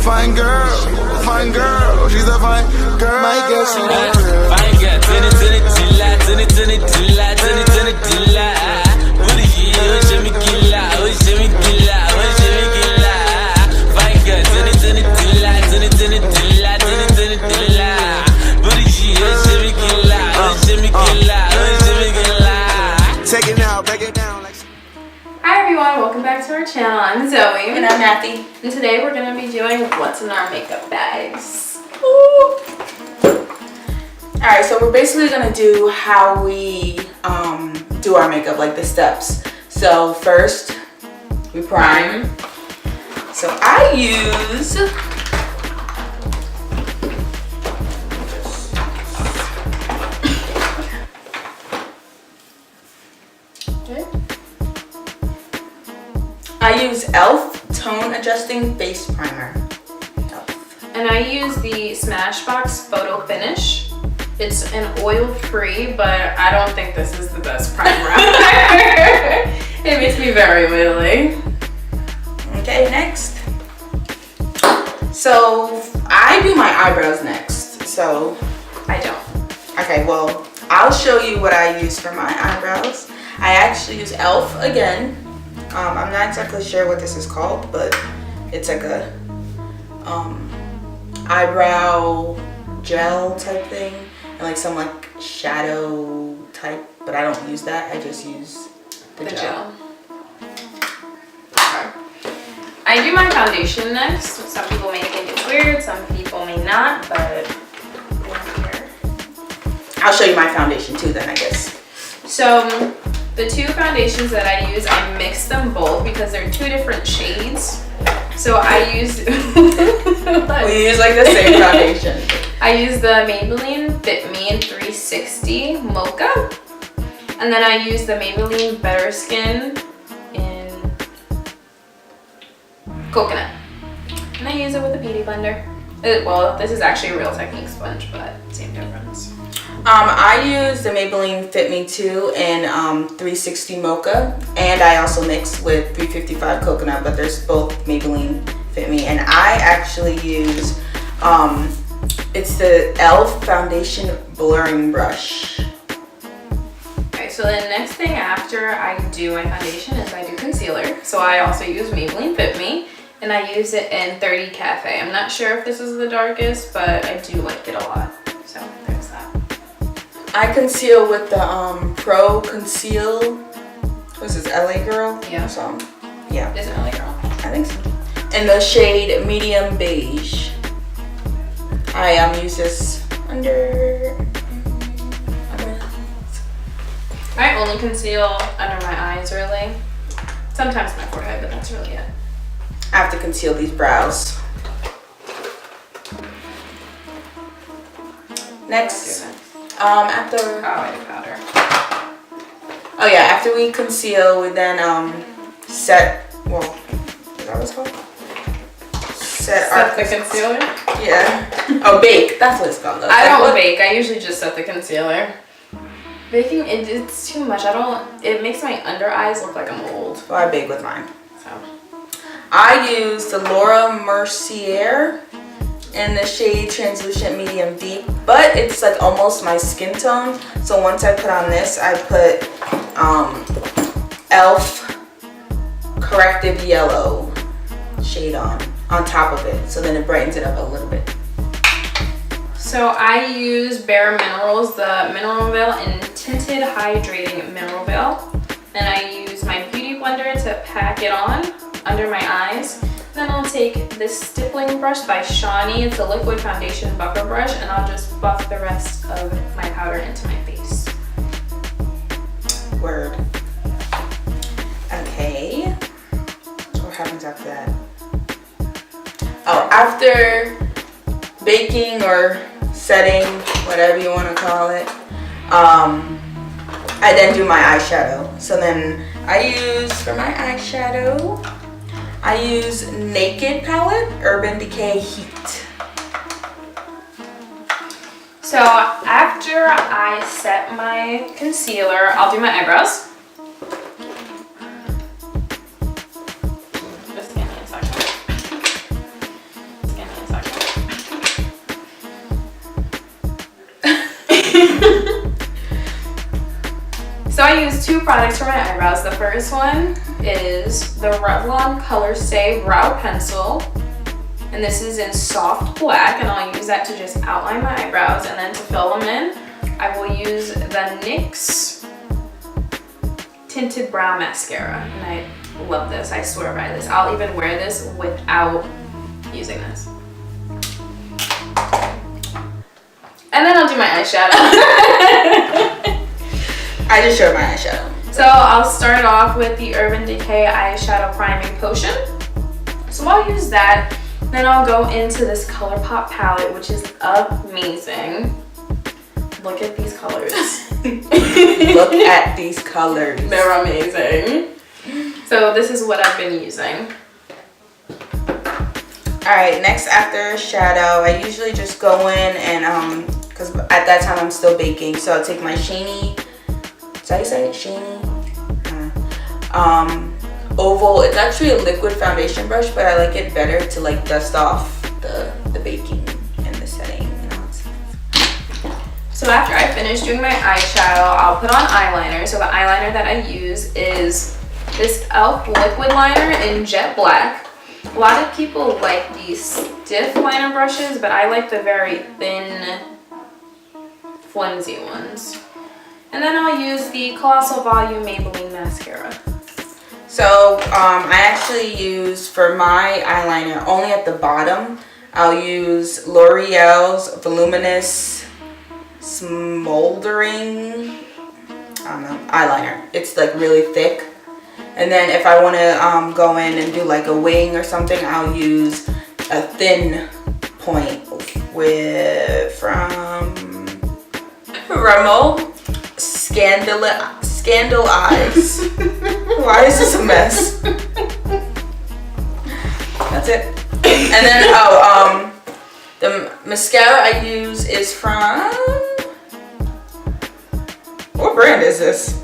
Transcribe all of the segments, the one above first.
fine girl, fine girl. She's a fine girl. My girl, she not real. Fine girl, turn it, dilla, turn it, dilla, turn it, dilla. What is she? Oh, shimmy killa, oh, shimmy killa, oh, shimmy killa. Fine girl, turn it, dilla, turn it, dilla, turn it, dilla. What is she? Oh, shimmy killa, oh, shimmy killa, oh, shimmy killa. Take it now, break it down like. Hi everyone, welcome back to our channel. I'm Zoe. And I'm Matthew. And today we're going to be doing what's in our makeup bags. Ooh. Alright, so we're basically going to do how we do our makeup, like the steps. So first, we prime. So I use e.l.f. Tone Adjusting Face Primer. And I use the Smashbox Photo Finish. It's an oil-free, but I don't think this is the best primer out there. It makes me very oily. Okay, next. So I do my eyebrows next. So I don't. okay, well, I'll show you what I use for my eyebrows. I actually use e.l.f. again. I'm not exactly sure what this is called, but it's like a eyebrow gel type thing, and like some like shadow type, but I don't use that. I just use the gel. Okay. I do my foundation next. Some people may think it's weird, some people may not, but here. I'll show you my foundation too then, I guess. So the two foundations that I use, I mix them both because they're two different shades. So I use we use like the same foundation. I use the Maybelline Fit Me in 360 Mocha, and then I use the Maybelline Better Skin in Coconut, and I use it with a beauty blender. Well, this is actually a Real Technique sponge, but same difference. I use the Maybelline Fit Me 2 in 360 Mocha, and I also mix with 355 Coconut, but there's both Maybelline Fit Me. And I actually use, it's the e.l.f. Foundation Blurring Brush. Okay, so the next thing after I do my foundation is I do concealer. So I also use Maybelline Fit Me, and I use it in 30 Cafe. I'm not sure if this is the darkest, but I do like it a lot. So there's that. I conceal with the Pro Conceal, what's this, LA Girl? Yeah. So, yeah. Is it LA Girl? I think so. In the shade Medium Beige. I use this under I only conceal under my eyes, really. Sometimes my forehead, but that's really it. I have to conceal these brows. Next, after I do powder. oh yeah, after we conceal, we then set. Well, is that what it's called? Set the concealer. Yeah. Oh, bake. That's what it's called. I don't bake. I usually just set the concealer. Baking, it's too much. It makes my under eyes look like I'm old. Well, I bake with mine. So I use the Laura Mercier in the shade Translucent Medium Deep, but it's like almost my skin tone. So once I put on this, I put e.l.f. Corrective Yellow shade on top of it. So then it brightens it up a little bit. So I use Bare Minerals, the Mineral Veil in Tinted Hydrating Mineral Veil. Then I use my Beauty Blender to pack it on under my eyes. Then I'll take this stippling brush by Shawnee. It's a liquid foundation buffer brush, and I'll just buff the rest of my powder into my face. Word. Okay. What happens after that? Oh, after baking or setting, whatever you want to call it, I then do my eyeshadow. So then for my eyeshadow, I use Naked palette, Urban Decay Heat. So after I set my concealer, I'll do my eyebrows. Just give me a second. I use two products for my eyebrows. The first one is the Revlon Color Stay Brow Pencil. And this is in soft black, and I'll use that to just outline my eyebrows, and then to fill them in, I will use the NYX Tinted Brow Mascara. And I love this, I swear by this. I'll even wear this without using this. And then I'll do my eyeshadow. I just showed my eyeshadow. So I'll start off with the Urban Decay Eyeshadow Priming Potion. So I'll use that. Then I'll go into this ColourPop palette, which is amazing. Look at these colors. Look at these colors. They're amazing. So this is what I've been using. Alright, next after shadow, I usually just go in and, because at that time I'm still baking, so I'll take my Shiny, is that how you say it? Shiny? Oval, it's actually a liquid foundation brush, but I like it better to like dust off the baking and the setting and all that stuff. So after I finish doing my eyeshadow, I'll put on eyeliner. So the eyeliner that I use is this e.l.f. liquid liner in jet black. A lot of people like these stiff liner brushes, but I like the very thin, flimsy ones. And then I'll use the Colossal Volume Maybelline Mascara. So I actually use, for my eyeliner, only at the bottom, I'll use L'Oreal's Voluminous Smoldering, I don't know, eyeliner. It's like really thick. And then if I want to go in and do like a wing or something, I'll use a thin point from Rimmel Scandal Eyes. Why is this a mess? That's it. And then the mascara I use is from, what brand is this?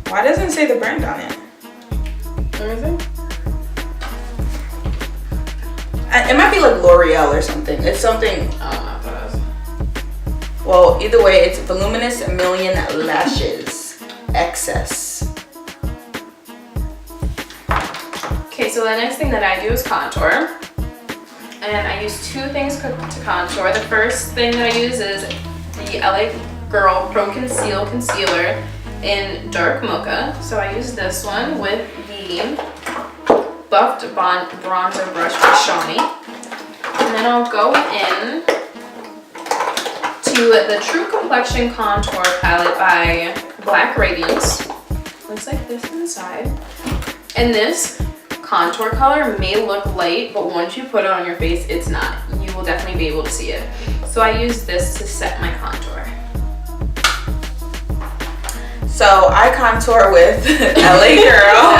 Why doesn't it say the brand on it? Let me see. It might be like L'Oreal or something. It's something. I don't know what that is. Well, either way, it's Voluminous Million Lashes Excess. Okay, so the next thing that I do is contour. And I use two things to contour. The first thing that I use is the LA Girl Pro Conceal Concealer in Dark Mocha. So I use this one with the Buffed Bronzer Brush by Shawnee. And then I'll go in to the True Complexion Contour Palette by Black Radiance. Looks like this inside. And this contour color may look light, but once you put it on your face, it's not. You will definitely be able to see it. So I use this to set my contour. So I contour with LA Girl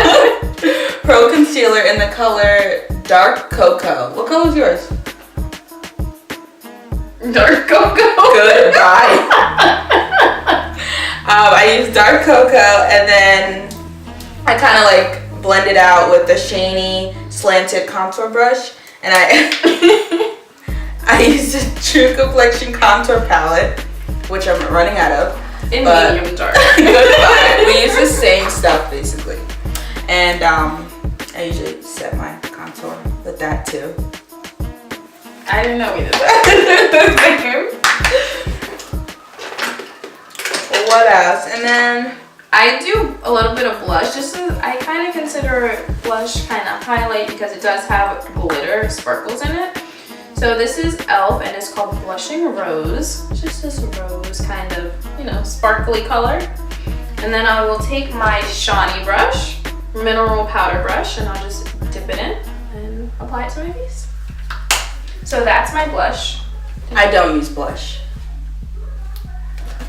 Pro Concealer in the color Dark Cocoa. What color is yours? Dark Cocoa. Goodbye. I use Dark Cocoa, and then I kind of like blend it out with the Shiny slanted contour brush, and I use the True Complexion Contour Palette, which I'm running out of. In medium dark. Goodbye. We use the same stuff basically, and I usually set my contour with that too. I didn't know we did that. What else? And then I do a little bit of blush. I kind of consider blush kind of highlight because it does have glitter sparkles in it. So this is e.l.f. and it's called Blushing Rose. It's just this rose kind of, sparkly color. And then I will take my Shawnee brush, mineral powder brush, and I'll just dip it in and apply it to my face. So that's my blush. I don't use blush.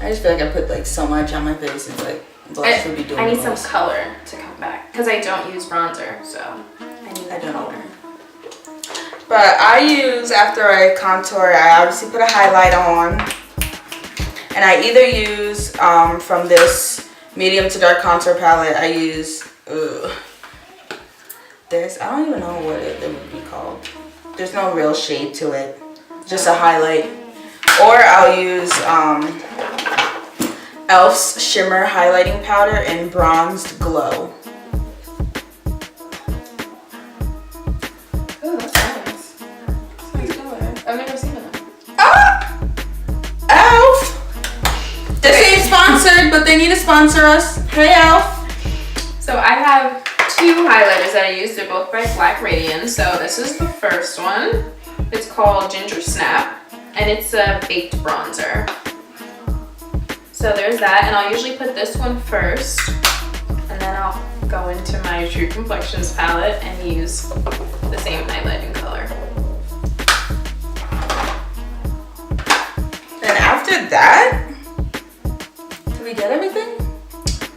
I just feel like I put like so much on my face. It's like blush would be doing. I need some color to come back because I don't use bronzer, so I need that color. But I use, after I contour, I obviously put a highlight on, and I either use from this medium to dark contour palette. I use this. I don't even know what it would be called. There's no real shade to it, just a highlight. Or I'll use e.l.f.'s Shimmer Highlighting Powder in Bronzed Glow. Ooh, that's nice. That's a nice color. I've never seen it. Ah! e.l.f. This ain't sponsored, but they need to sponsor us. Hey, e.l.f. So I have 2 highlighters that I use. They're both by Black Radiance. So this is the first one. It's called Ginger Snap, and it's a baked bronzer. So there's that, and I'll usually put this one first, and then I'll go into my True Complexions palette and use the same highlighting color. And after that, did we get everything?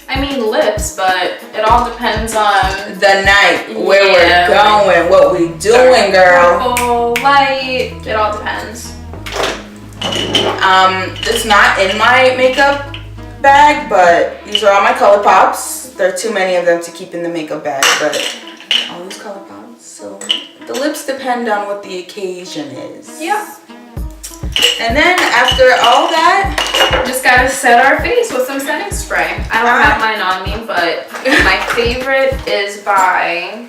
I mean lips, but it all depends on The night, where we're going, what we doing, girl. purple, light, it all depends. It's not in my makeup bag, but these are all my color pops. There are too many of them to keep in the makeup bag, but all these color pops. So the lips depend on what the occasion is. Yeah. And then after all that, Just gotta set our face with some setting spray. I don't have mine on me, but my favorite is by...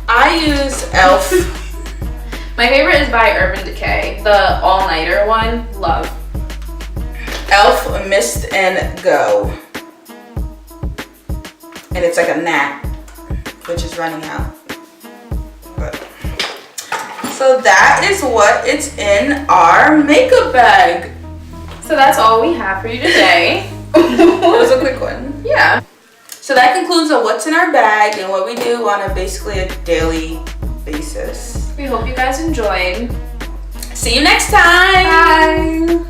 I use e.l.f. My favorite is by Urban Decay, the all-nighter one. Love. e.l.f. Mist and Go. And it's like a gnat, which is running out. But, so that is what it's in our makeup bag. So that's all we have for you today. It was a quick one. Yeah. So that concludes on what's in our bag and what we do on basically a daily basis. We hope you guys enjoyed. See you next time. Bye.